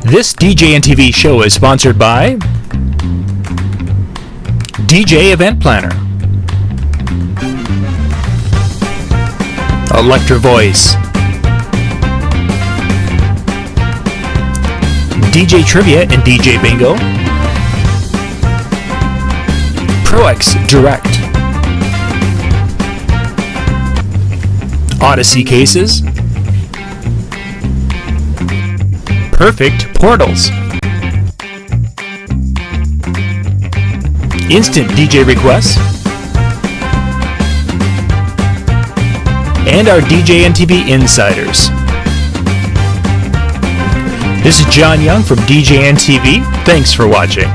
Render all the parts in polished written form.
This DJNTV show is sponsored by DJ Event Planner, Electra Voice, DJ Trivia and DJ Bingo, ProX Direct, Odyssey Cases, Perfect Portals, Instant DJ Requests, and our DJNTV Insiders. This is John Young from DJNTV. Thanks for watching.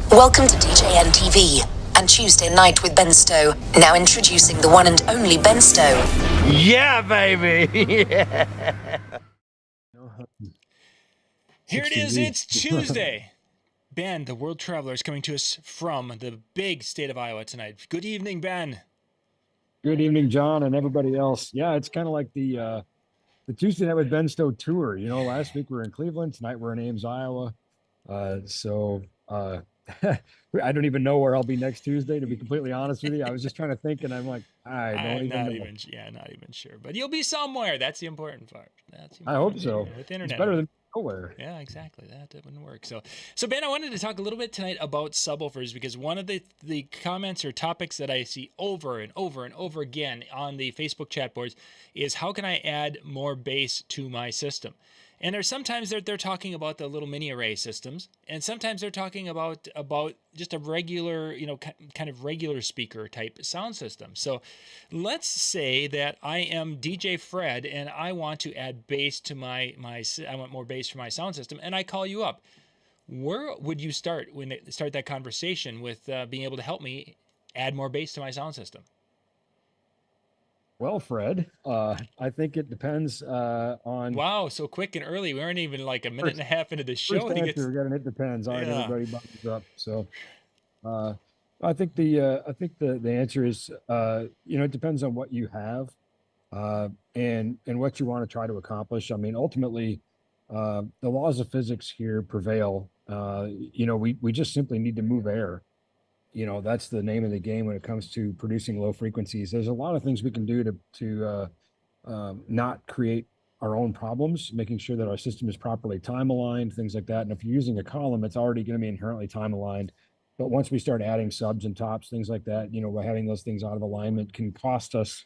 Welcome to DJNTV and Tuesday Night with Ben Stowe. Now introducing the one and only Ben Stowe. Yeah, baby. Yeah. Here it is, it's Tuesday. Ben, the world traveler, is coming to us from the big state of Iowa tonight. Good evening, Ben. Good evening, John, and everybody else. Yeah, it's kind of like the Tuesday Night with Ben Stowe tour. You know, last week we were in Cleveland. Tonight we're in Ames, Iowa. I don't even know where I'll be next Tuesday, to be completely honest with you. I was just trying to think, and I'm like, I'm not even sure. But you'll be somewhere. That's the important part. I hope so. With internet. It's better than nowhere. Yeah, exactly. That wouldn't work. So Ben, I wanted to talk a little bit tonight about subwoofers, because one of the comments or topics that I see over and over and over again on the Facebook chat boards is, how can I add more bass to my system? And there's sometimes they're talking about the little mini array systems, and sometimes they're talking about just a regular, kind of regular speaker type sound system. So let's say that I am DJ Fred and I want to add bass to I want more bass for my sound system, and I call you up. Where would you start start that conversation with being able to help me add more bass to my sound system? Well, Fred, I think it depends on... Wow, so quick and early. We weren't even like a minute and a half into the show. First answer, it depends. All right, Yeah. everybody buttons up. So I think the answer is, it depends on what you have and what you want to try to accomplish. I mean, ultimately, the laws of physics here prevail. We just simply need to move air. That's the name of the game when it comes to producing low frequencies. There's a lot of things we can do to not create our own problems, making sure that our system is properly time aligned, things like that. And if you're using a column, it's already going to be inherently time aligned. But once we start adding subs and tops, things like that, by having those things out of alignment can cost us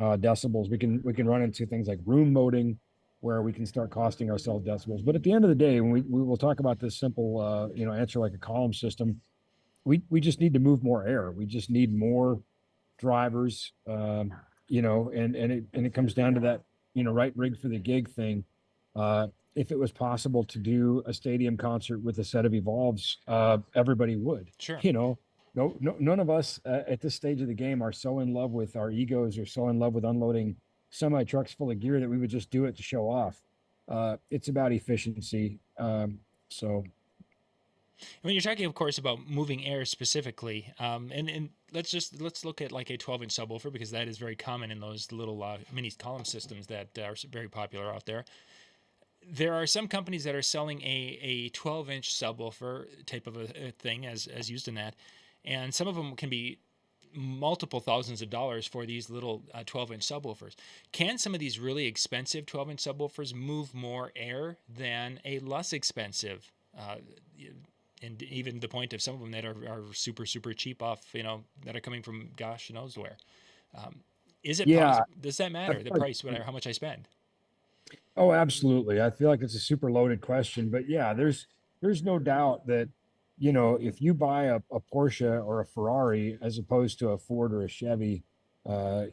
decibels. We can run into things like room moding, where we can start costing ourselves decibels. But at the end of the day, when we will talk about this simple, answer like a column system, we just need to move more air. We just need more drivers, and it comes down to that, right rig for the gig thing. If it was possible to do a stadium concert with a set of Evolves, everybody would. Sure. None of us at this stage of the game are so in love with our egos or so in love with unloading semi trucks full of gear that we would just do it to show off. It's about efficiency. When you're talking, of course, about moving air specifically, and let's look at like a 12-inch subwoofer, because that is very common in those little mini column systems that are very popular out there. There are some companies that are selling a 12-inch subwoofer type of a thing as used in that, and some of them can be multiple thousands of dollars for these little 12-inch subwoofers. Can some of these really expensive 12-inch subwoofers move more air than a less expensive? And even the point of some of them that are super, super cheap off, that are coming from gosh knows where. Is it possible? Does that matter, the price, how much I spend? Oh, absolutely. I feel like it's a super loaded question, but yeah, there's no doubt that, if you buy a Porsche or a Ferrari as opposed to a Ford or a Chevy,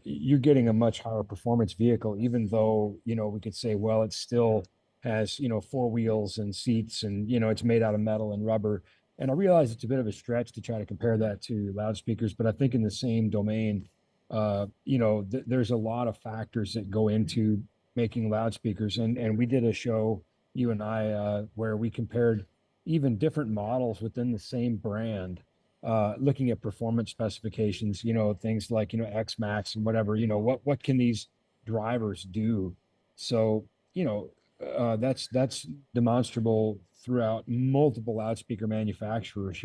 you're getting a much higher performance vehicle, even though, we could say, well, it still has, four wheels and seats and, it's made out of metal and rubber. And I realize it's a bit of a stretch to try to compare that to loudspeakers, but I think in the same domain, there's a lot of factors that go into making loudspeakers. And we did a show, you and I, where we compared even different models within the same brand looking at performance specifications, things like, X max and whatever, what can these drivers do? So, that's demonstrable throughout multiple loudspeaker manufacturers,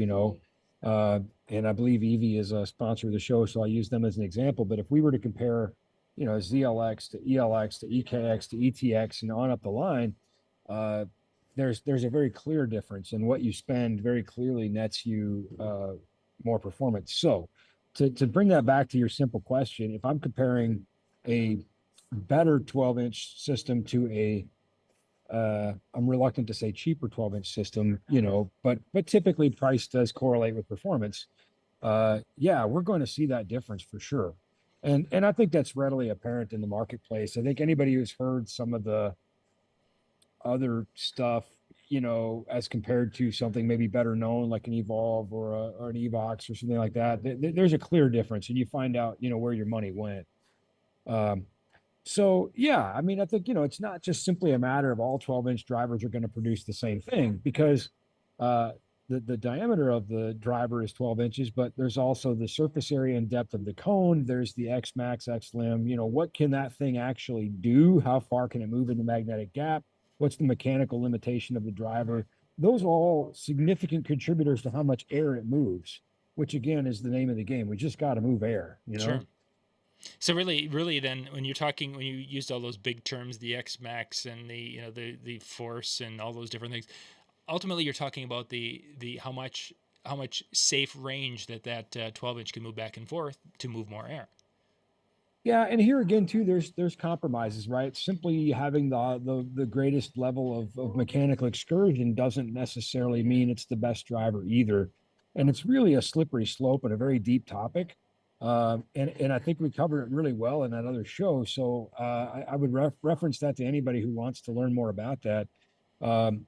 and I believe Evie is a sponsor of the show, so I'll use them as an example. But if we were to compare, ZLX to ELX to EKX to ETX and on up the line, uh, there's a very clear difference, and what you spend very clearly nets you more performance. So to bring that back to your simple question, if I'm comparing a better 12-inch system to a I'm reluctant to say cheaper 12-inch system, but typically price does correlate with performance. Yeah, we're going to see that difference for sure. And I think that's readily apparent in the marketplace. I think anybody who's heard some of the other stuff, as compared to something maybe better known like an Evolve or an Evox or something like that, there's a clear difference, and you find out, where your money went. Um, so yeah, I mean, I think, it's not just simply a matter of all 12-inch drivers are going to produce the same thing, because uh, the diameter of the driver is 12 inches, but there's also the surface area and depth of the cone. There's the X max, X lim. What can that thing actually do? How far can it move in the magnetic gap? What's the mechanical limitation of the driver? Those are all significant contributors to how much air it moves, which again is the name of the game. We just got to move air. Sure. So really, then when you used all those big terms, the X max and the force and all those different things, ultimately you're talking about the how much safe range that 12-inch can move back and forth to move more air. Yeah, and here again too, there's compromises, right? Simply having the greatest level of mechanical excursion doesn't necessarily mean it's the best driver either, and it's really a slippery slope and a very deep topic. And I think we covered it really well in that other show. So I would reference that to anybody who wants to learn more about that. Um,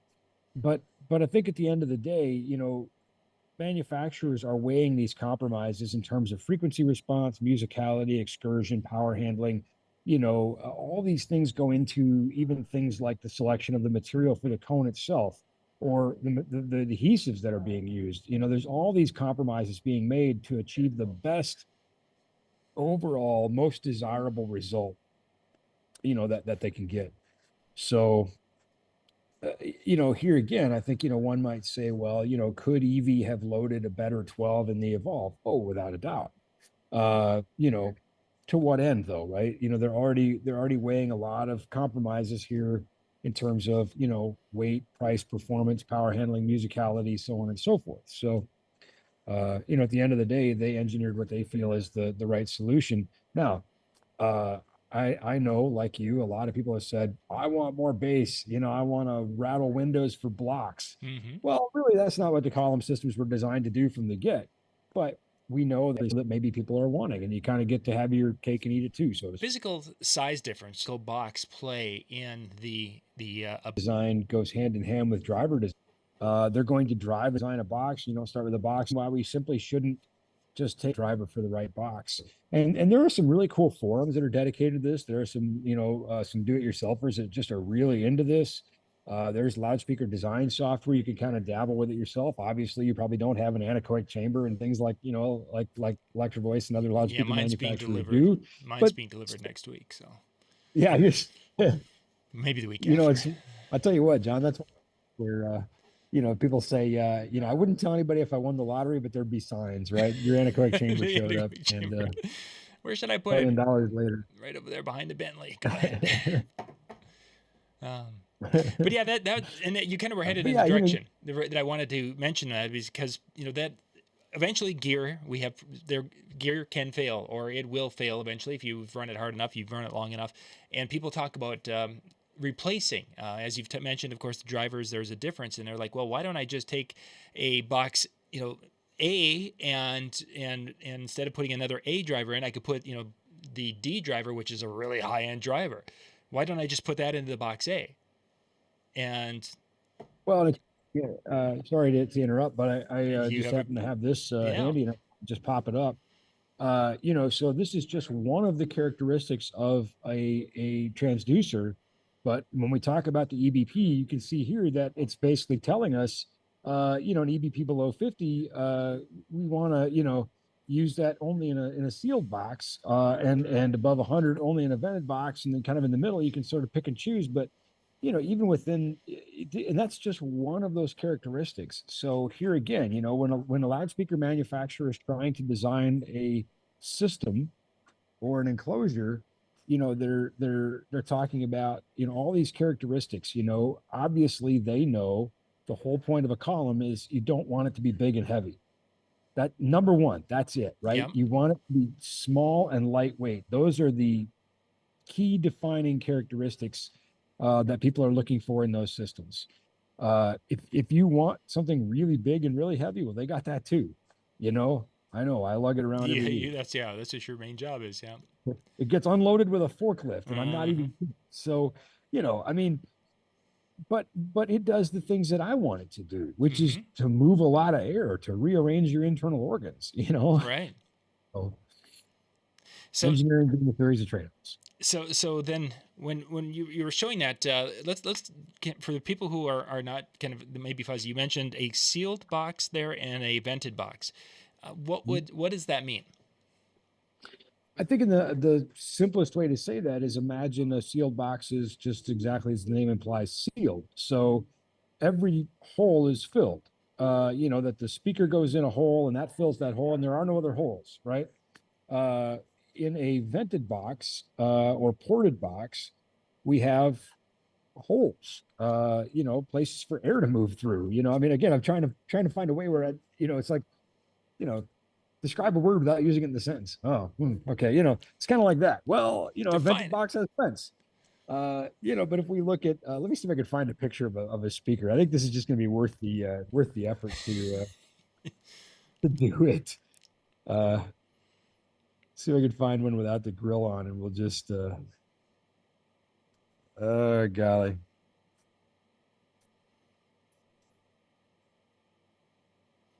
but I think at the end of the day, manufacturers are weighing these compromises in terms of frequency response, musicality, excursion, power handling. All these things go into even things like the selection of the material for the cone itself, or the adhesives that are being used. There's all these compromises being made to achieve the best overall, most desirable result, that they can get. So here again, I think, one might say, well, could Evie have loaded a better 12 in the Evolve? Oh, without a doubt. To what end though, right? They're already weighing a lot of compromises here in terms of, weight, price, performance, power handling, musicality, so on and so forth. So, at the end of the day, they engineered what they feel is the right solution. Now, I know, like you, a lot of people have said, I want more bass. I want to rattle windows for blocks. Mm-hmm. Well, really, that's not what the column systems were designed to do from the get. But we know that maybe people are wanting, and you kind of get to have your cake and eat it too. So Physical size difference, so box play in the design goes hand in hand with driver design. They're going to design a box. You don't start with a box. Why we simply shouldn't just take a driver for the right box. And there are some really cool forums that are dedicated to this. There are some, some do-it-yourselfers that just are really into this. There's loudspeaker design software. You can kind of dabble with it yourself. Obviously, you probably don't have an anechoic chamber and things like, like Electro Voice and other loudspeaker manufacturers do. Mine's being delivered next week. So yeah, maybe the week after. I'll tell you what, John, that's where, people say, I wouldn't tell anybody if I won the lottery, but there'd be signs, right? Your anechoic chamber showed up. And where should I put it? $1,000 later. Right over there behind the Bentley. Go ahead. But yeah, that and you kind of were headed in the direction that I wanted to mention that, because that eventually gear can fail, or it will fail eventually if you've run it hard enough, you've run it long enough, and people talk about replacing, as you've mentioned, of course, the drivers. There's a difference, and they're like, well, why don't I just take a box, A, and instead of putting another A driver in, I could put the D driver, which is a really high end driver. Why don't I just put that into the box A? And well, sorry to interrupt, but I just happen to have this handy, and I just pop it up. So this is just one of the characteristics of a transducer. But when we talk about the EBP, you can see here that it's basically telling us an EBP below 50, we want to, use that only in a sealed box, and above 100 only in a vented box, and then kind of in the middle you can sort of pick and choose. But even within, and that's just one of those characteristics. So here again, when a loudspeaker manufacturer is trying to design a system or an enclosure, they're talking about all these characteristics. Obviously they know the whole point of a column is you don't want it to be big and heavy. That number one, that's it, right? Yep. You want it to be small and lightweight. Those are the key defining characteristics that people are looking for in those systems. If you want something really big and really heavy, well, they got that too. I know I lug it around every week. That's what your main job is. Yeah. It gets unloaded with a forklift, and I'm not even so. I mean, but it does the things that I want it to do, which is to move a lot of air, to rearrange your internal organs. Right. So engineering being the theories of trade-offs. So then when you were showing that, let's for the people who are not kind of maybe fuzzy, you mentioned a sealed box there and a vented box. What does that mean? I think the simplest way to say that is imagine a sealed box is just exactly as the name implies, sealed. So every hole is filled. That the speaker goes in a hole and that fills that hole, and there are no other holes, right? In a vented box or ported box, we have holes, places for air to move through. I mean, again, I'm trying to find a way where it's like, describe a word without using it in the sentence. Oh, okay. It's kind of like that. Well, a vented box has fence. But if we look at, let me see if I can find a picture of a speaker. I think this is just going to be worth the effort to do it. See if I can find one without the grill on, and we'll just, golly.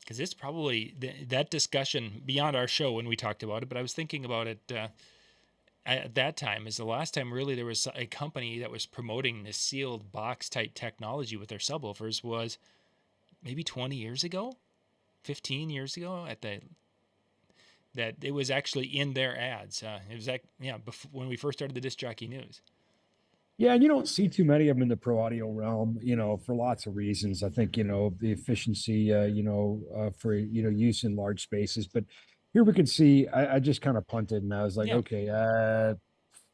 Because it's probably that discussion beyond our show when we talked about it, but I was thinking about it at that time is the last time really there was a company that was promoting this sealed box type technology with their subwoofers was maybe 20 years ago, 15 years ago that it was actually in their ads. It was like, when we first started the Disc Jockey News. Yeah, and you don't see too many of them in the pro audio realm, for lots of reasons. I think, the efficiency, for, use in large spaces. But here we can see, I just kind of punted and I was like, okay,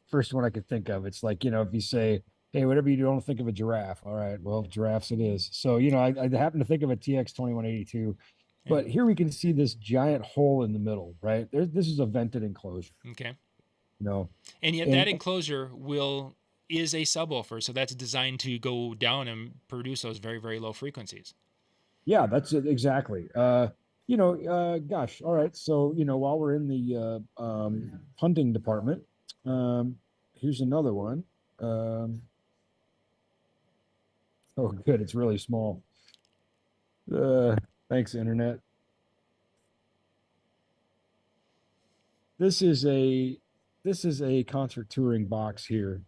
first one I could think of. It's like, if you say, hey, whatever you do, don't think of a giraffe. All right, well, giraffes it is. So, I happen to think of a TX 2182. But here we can see this giant hole in the middle, right? This is a vented enclosure. Okay. And yet that enclosure is a subwoofer, so that's designed to go down and produce those very, very low frequencies. Yeah, that's it exactly. Gosh, all right. So while we're in the hunting department, here's another one. Oh, good, it's really small. Thanks, internet. This is a concert touring box here.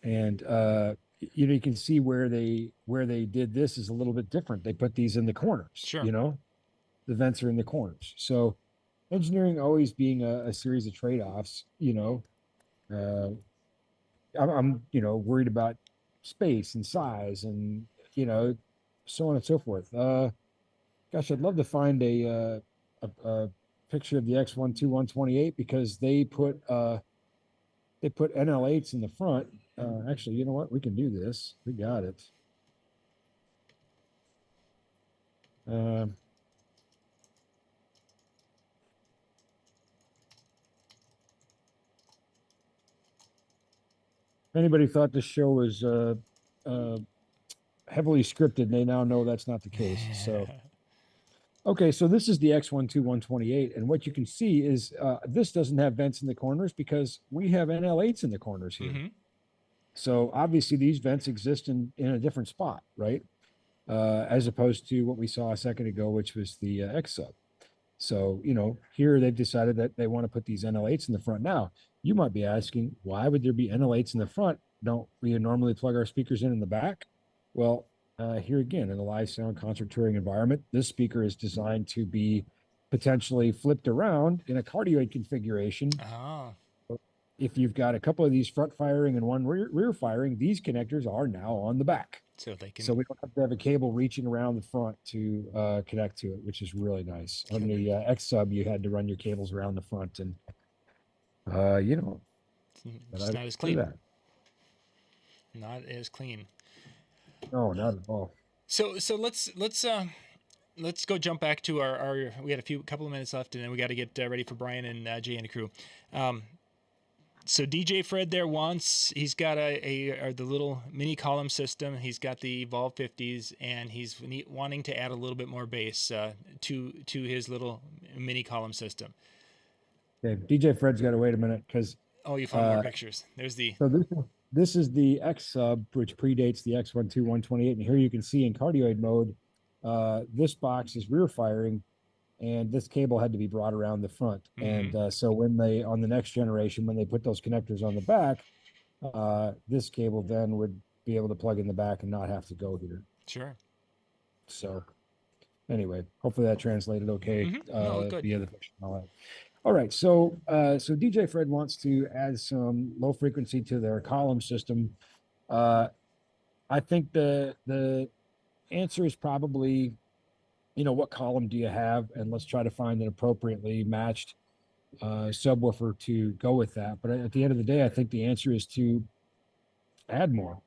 And you can see where they did this is a little bit different. They put these in the corners. Sure. The vents are in the corners. So engineering always being a series of trade-offs. I'm worried about space and size and so on and so forth. Gosh, I'd love to find a picture of the X12128 because they put NL8s in the front. Actually, you know what? We can do this. We got it. If anybody thought this show was heavily scripted, they now know that's not the case. So, okay, so this is the X12128, and what you can see is this doesn't have vents in the corners because we have NL8s in the corners here. Mm-hmm. So obviously these vents exist in a different spot, right? As opposed to what we saw a second ago, which was the X sub. So, here they've decided that they want to put these NL8s in the front. Now, you might be asking, why would there be NL8s in the front? Don't we normally plug our speakers in the back? Well, here again in a live sound concert touring environment, this speaker is designed to be potentially flipped around in a cardioid configuration. Oh, If you've got a couple of these front firing and one rear firing, these connectors are now on the back. so they can. So we don't have to have a cable reaching around the front to connect to it, which is really nice. On the X Sub, you had to run your cables around the front, and you know, but It's I not as do clean. that. Not as clean. No, not at all. So let's go jump back to our we had a couple of minutes left, and then we got to get ready for Brian and Jay and the crew. So DJ Fred there he's got the little mini column system. He's got the Evolve 50s, and he's wanting to add a little bit more bass to his little mini column system. Okay, DJ Fred's got to wait a minute because Oh, you found more pictures. There's the so this is the X Sub, which predates the X12128, and here you can see in cardioid mode, this box is rear firing, and this cable had to be brought around the front. Mhm. And so when they on the next generation, when they put those connectors on the back, this cable then would be able to plug in the back and not have to go here. Sure. So anyway, hopefully that translated okay. No, good. Via the picture and all that. All right, so DJ Fred wants to add some low frequency to their column system. I think the answer is probably, what column do you have, and let's try to find an appropriately matched subwoofer to go with that. But at the end of the day, I think the answer is to add more.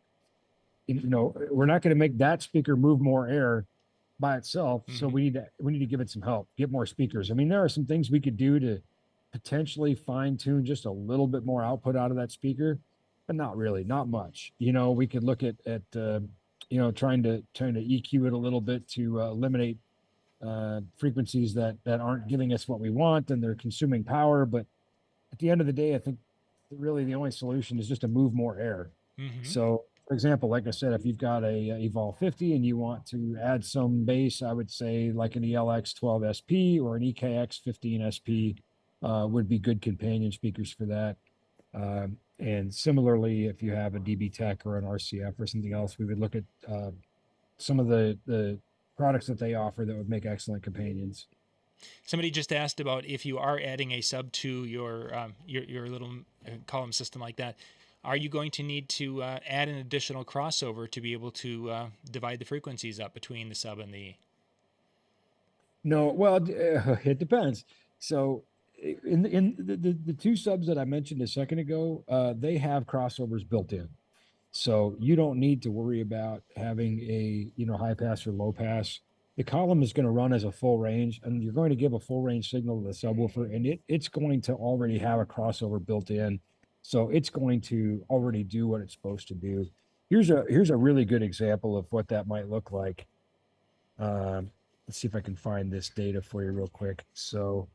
We're not going to make that speaker move more air by itself, so we need to give it some help, get more speakers. I mean, there are some things we could do to potentially fine tune just a little bit more output out of that speaker, but not really, not much. We could look at trying to EQ it a little bit to eliminate frequencies that aren't giving us what we want and they're consuming power. But at the end of the day, I think really the only solution is just to move more air. So, for example, like I said, if you've got a Evolve 50 and you want to add some bass, I would say like an ELX 12 SP or an EKX 15 SP would be good companion speakers for that. And similarly, if you have a DB Tech or an RCF or something else, we would look at some of the products that they offer that would make excellent companions. Somebody just asked about if you are adding a sub to your little column system like that, are you going to need to add an additional crossover to be able to divide the frequencies up between the sub and the? No, well, it depends. So in the two subs that I mentioned a second ago, they have crossovers built in. So you don't need to worry about having a, high pass or low pass. The column is going to run as a full range, and you're going to give a full range signal to the subwoofer, and it's going to already have a crossover built in. So it's going to already do what it's supposed to do. Here's a really good example of what that might look like. Let's see if I can find this data for you real quick. So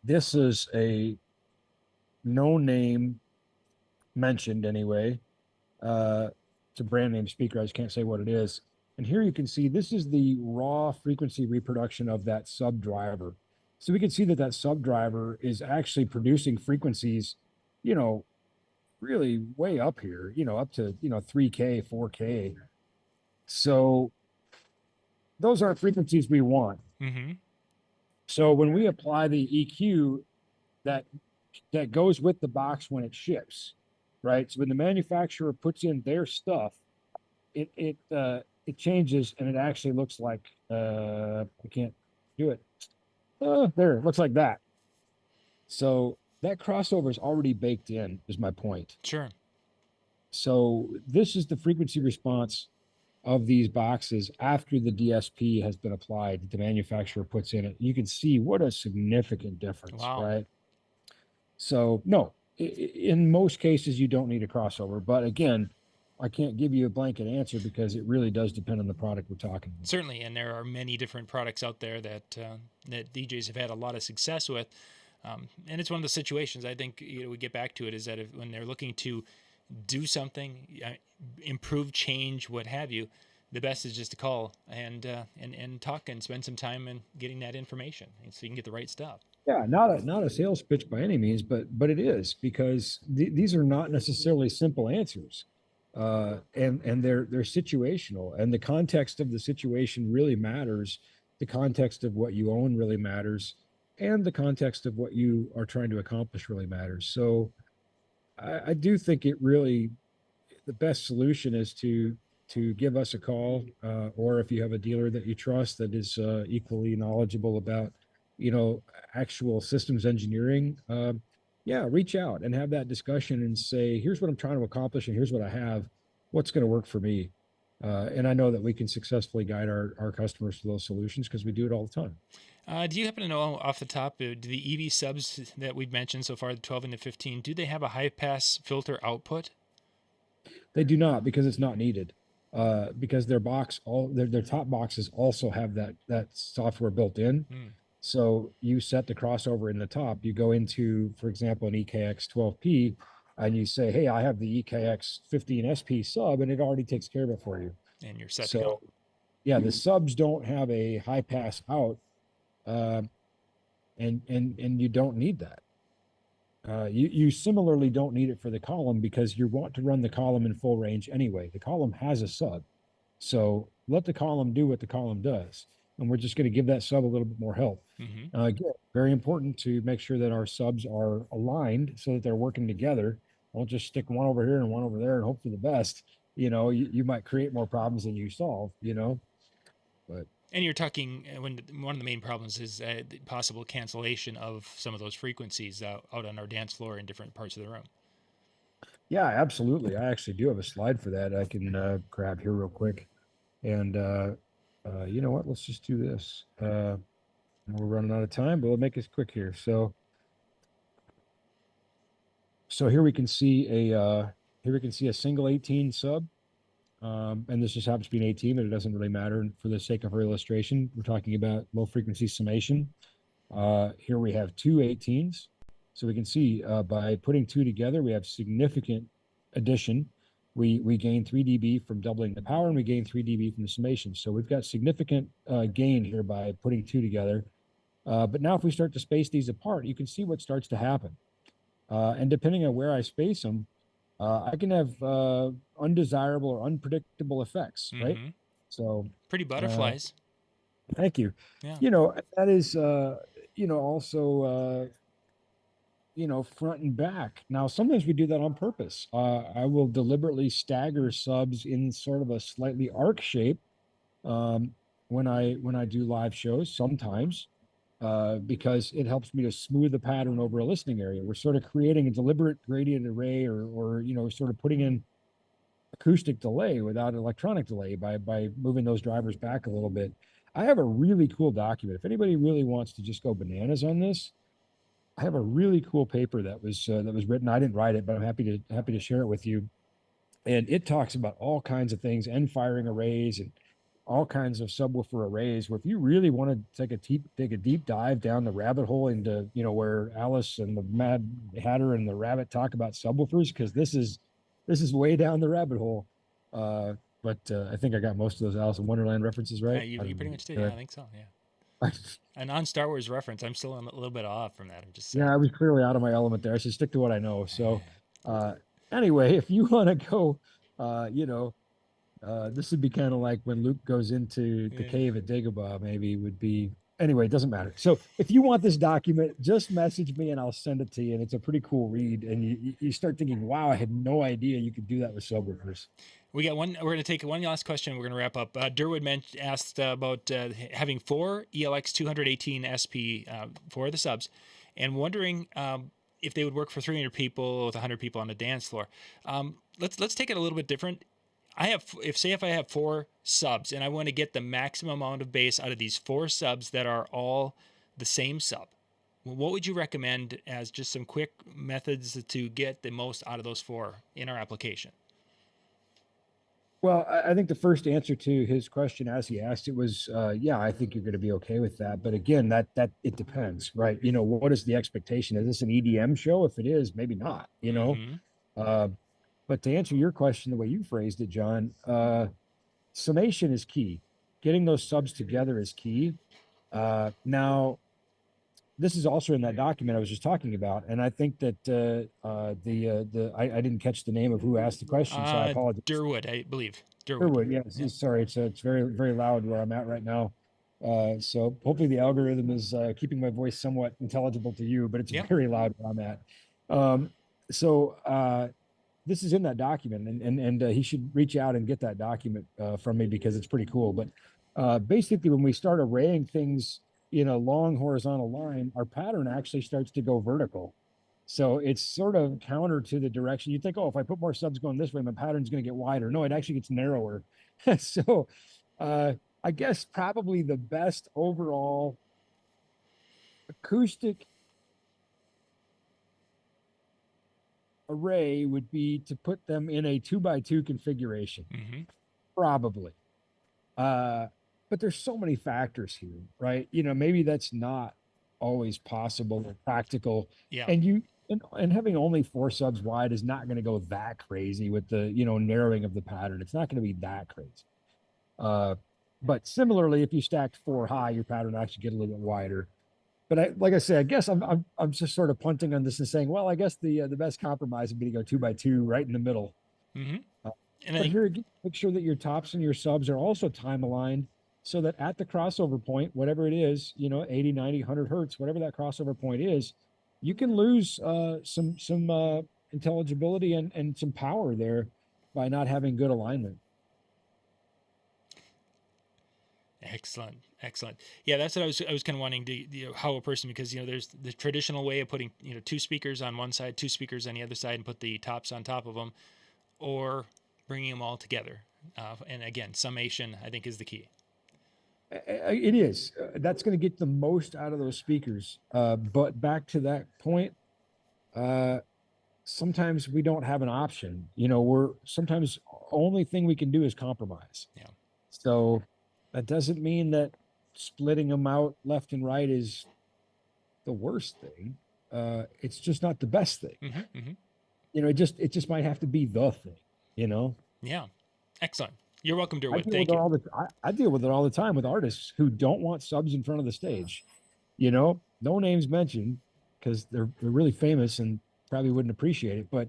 this is a no name mentioned anyway. It's a brand name speaker. I just can't say what it is. And here you can see this is the raw frequency reproduction of that sub driver. So we can see that sub driver is actually producing frequencies, really way up here, up to, 3K, 4K. So those aren't frequencies we want. So when we apply the EQ that goes with the box when it ships, right? So when the manufacturer puts in their stuff, it changes and it actually looks like I can't do it. There, it looks like that. So that crossover is already baked in, is my point. Sure. So this is the frequency response of these boxes after the DSP has been applied, the manufacturer puts in it. You can see what a significant difference, right? So no, in most cases, you don't need a crossover. But again, I can't give you a blanket answer because it really does depend on the product we're talking about. Certainly, and there are many different products out there that DJs have had a lot of success with. And it's one of the situations, I think, we get back to it, is that when they're looking to do something, improve, change, what have you, the best is just to call and talk and spend some time in getting that information so you can get the right stuff. Yeah, not a sales pitch by any means, but it is, because these are not necessarily simple answers. and they're situational, and the context of the situation really matters. The context of what you own really matters, and the context of what you are trying to accomplish really matters. So I do think it really, the best solution is to give us a call, or if you have a dealer that you trust that is equally knowledgeable about, actual systems engineering, yeah, reach out and have that discussion and say, here's what I'm trying to accomplish, and here's what I have. What's going to work for me? And I know that we can successfully guide our customers to those solutions because we do it all the time. Do you happen to know off the top, do the EV subs that we've mentioned so far, the 12 and the 15, do they have a high pass filter output? They do not, because it's not needed. Because their top boxes also have that software built in. So you set the crossover in the top. You go into, for example, an EKX 12P, and you say, "Hey, I have the EKX 15 SP sub," and it already takes care of it for you. And you're set to go. So yeah, the subs don't have a high pass out, uh, and you don't need that. You similarly don't need it for the column because you want to run the column in full range anyway. The column has a sub, so let the column do what the column does, and we're just going to give that sub a little bit more help. Again, very important to make sure that our subs are aligned so that they're working together. Don't just stick one over here and one over there and hope for the best. You might create more problems than you solve. But And you're talking when one of the main problems is the possible cancellation of some of those frequencies out on our dance floor in different parts of the room. yeah, absolutely. I actually do have a slide for that I can grab here real quick. And you know what? Let's just do this. We're running out of time, but we'll make this quick here. So here we can see a single 18 sub. And this just happens to be an 18, but it doesn't really matter for the sake of our illustration. We're talking about low frequency summation. Here we have two 18s. So we can see by putting two together, we have significant addition. We gain 3 dB from doubling the power, and we gain 3 dB from the summation. So we've got significant gain here by putting two together. But now if we start to space these apart, you can see what starts to happen. And depending on where I space them, I can have undesirable or unpredictable effects, right? So pretty butterflies. Thank you. Yeah. That is, also, front and back. Now, sometimes we do that on purpose. I will deliberately stagger subs in sort of a slightly arc shape when I do live shows sometimes. Because it helps me to smooth the pattern over a listening area. We're sort of creating a deliberate gradient array or sort of putting in acoustic delay without electronic delay by moving those drivers back a little bit. I have a really cool document. If anybody really wants to just go bananas on this, I have a really cool paper that was written. I didn't write it, but I'm happy to share it with you. And it talks about all kinds of things, end firing arrays and all kinds of subwoofer arrays, where if you really want to take a deep dive down the rabbit hole into where Alice and the Mad Hatter and the Rabbit talk about subwoofers, because this is way down the rabbit hole. But I think I got most of those Alice in Wonderland references right. You pretty much did. Yeah, I think so. Yeah. A non-Star Wars reference. I'm still a little bit off from that. I'm just saying. Yeah, I was clearly out of my element there. I should stick to what I know. So anyway, if you want to go, this would be kind of like when Luke goes into the cave at Dagobah, maybe would be. Anyway, it doesn't matter. So if you want this document, just message me and I'll send it to you. And it's a pretty cool read. And you start thinking, wow, I had no idea you could do that with subwoofers. We got one. We're going to take one last question. We're going to wrap up. Durwood asked about having 4 ELX 218 SP for the subs, and wondering if they would work for 300 people with 100 people on the dance floor. Let's take it a little bit different. If I have 4 subs and I want to get the maximum amount of bass out of these 4 subs that are all the same sub, what would you recommend as just some quick methods to get the most out of those 4 in our application? Well, I think the first answer to his question, as he asked it, was, yeah, I think you're going to be okay with that. But again, that it depends, right? What is the expectation? Is this an EDM show? If it is, maybe not. But to answer your question, the way you phrased it, John, summation is key. Getting those subs together is key. Now, this is also in that document I was just talking about, and I think that I didn't catch the name of who asked the question, so I apologize. Durwood, I believe. Sherwood, yes. Yeah. Sorry, it's very very loud where I'm at right now. So hopefully the algorithm is keeping my voice somewhat intelligible to you, but it's Yep. very loud where I'm at. Um, so this is in that document, and he should reach out and get that document from me because it's pretty cool. But basically, when we start arraying things in a long horizontal line, our pattern actually starts to go vertical. So it's sort of counter to the direction. You think, oh, if I put more subs going this way, my pattern's going to get wider. No, it actually gets narrower. So I guess probably the best overall acoustic array would be to put them in a 2x2 configuration. Mm-hmm. Probably. But there's so many factors here, right? Maybe that's not always possible or practical. Yeah. And having only 4 subs wide is not going to go that crazy with the, narrowing of the pattern. It's not going to be that crazy. But similarly, if you stacked 4 high, your pattern actually get a little bit wider. But like I say, I guess I'm just sort of punting on this and saying, well, I guess the best compromise would be to go 2x2 right in the middle. Mm-hmm. But here again, make sure that your tops and your subs are also time aligned so that at the crossover point, whatever it is, 80, 90, 100 hertz, whatever that crossover point is, you can lose some intelligibility and some power there by not having good alignment. Excellent. Yeah, that's what I was kind of wanting to, how a person, because, there's the traditional way of putting, 2 speakers on one side, 2 speakers on the other side, and put the tops on top of them, or bringing them all together. And again, summation, I think, is the key. It is. That's going to get the most out of those speakers. But back to that point, sometimes we don't have an option. Sometimes only thing we can do is compromise. Yeah. So that doesn't mean that splitting them out left and right is the worst thing. It's just not the best thing. Mm-hmm, mm-hmm. It just might have to be the thing. Yeah. Excellent. You're welcome, Durwood. Thank you. I deal with it all the time with artists who don't want subs in front of the stage. No names mentioned because they're really famous and probably wouldn't appreciate it, but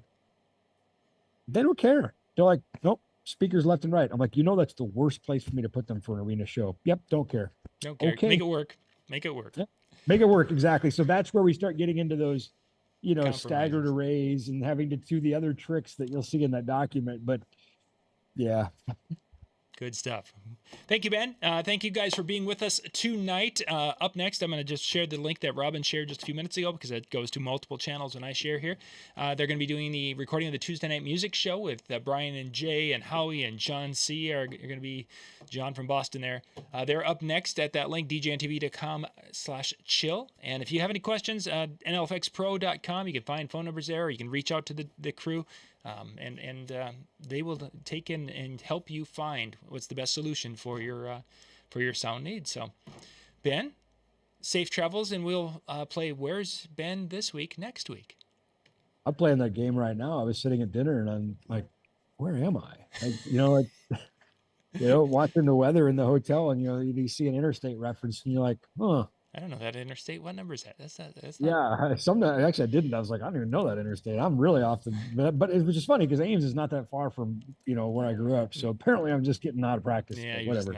they don't care. They're like, nope, speakers left and right. I'm like, that's the worst place for me to put them for an arena show. Yep, don't care. Don't care. Okay. Make it work. Yep. Make it work, exactly. So that's where we start getting into those, staggered arrays and having to do the other tricks that you'll see in that document. But yeah. Good stuff. Thank you, Ben. Thank you guys for being with us tonight. Up next, I'm going to just share the link that Robin shared just a few minutes ago because it goes to multiple channels when I share here. They're going to be doing the recording of the Tuesday Night Music Show with Brian and Jay and Howie and John C. are going to be John from Boston there. They're up next at that link, djntv.com/chill. And if you have any questions, nlfxpro.com, you can find phone numbers there, or you can reach out to the crew. And they will take in and help you find what's the best solution for your sound needs. So, Ben, safe travels, and we'll play Where's Ben this week next week. I'm playing that game right now. I was sitting at dinner and I'm like, where am I? Watching the weather in the hotel, and you see an interstate reference and you're like, huh. I don't know that interstate. What number is that? That's not. Yeah, sometimes actually I didn't. I was like, I don't even know that interstate. I'm really off but it was just funny because Ames is not that far from where I grew up. So apparently I'm just getting out of practice. Yeah, whatever.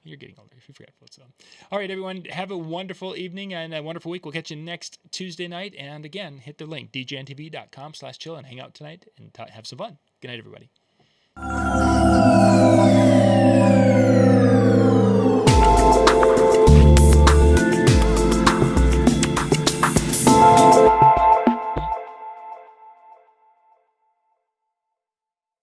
You're getting older. You forget what's up. All right, everyone, have a wonderful evening and a wonderful week. We'll catch you next Tuesday night. And again, hit the link djntv.com/chill and hang out tonight and have some fun. Good night, everybody.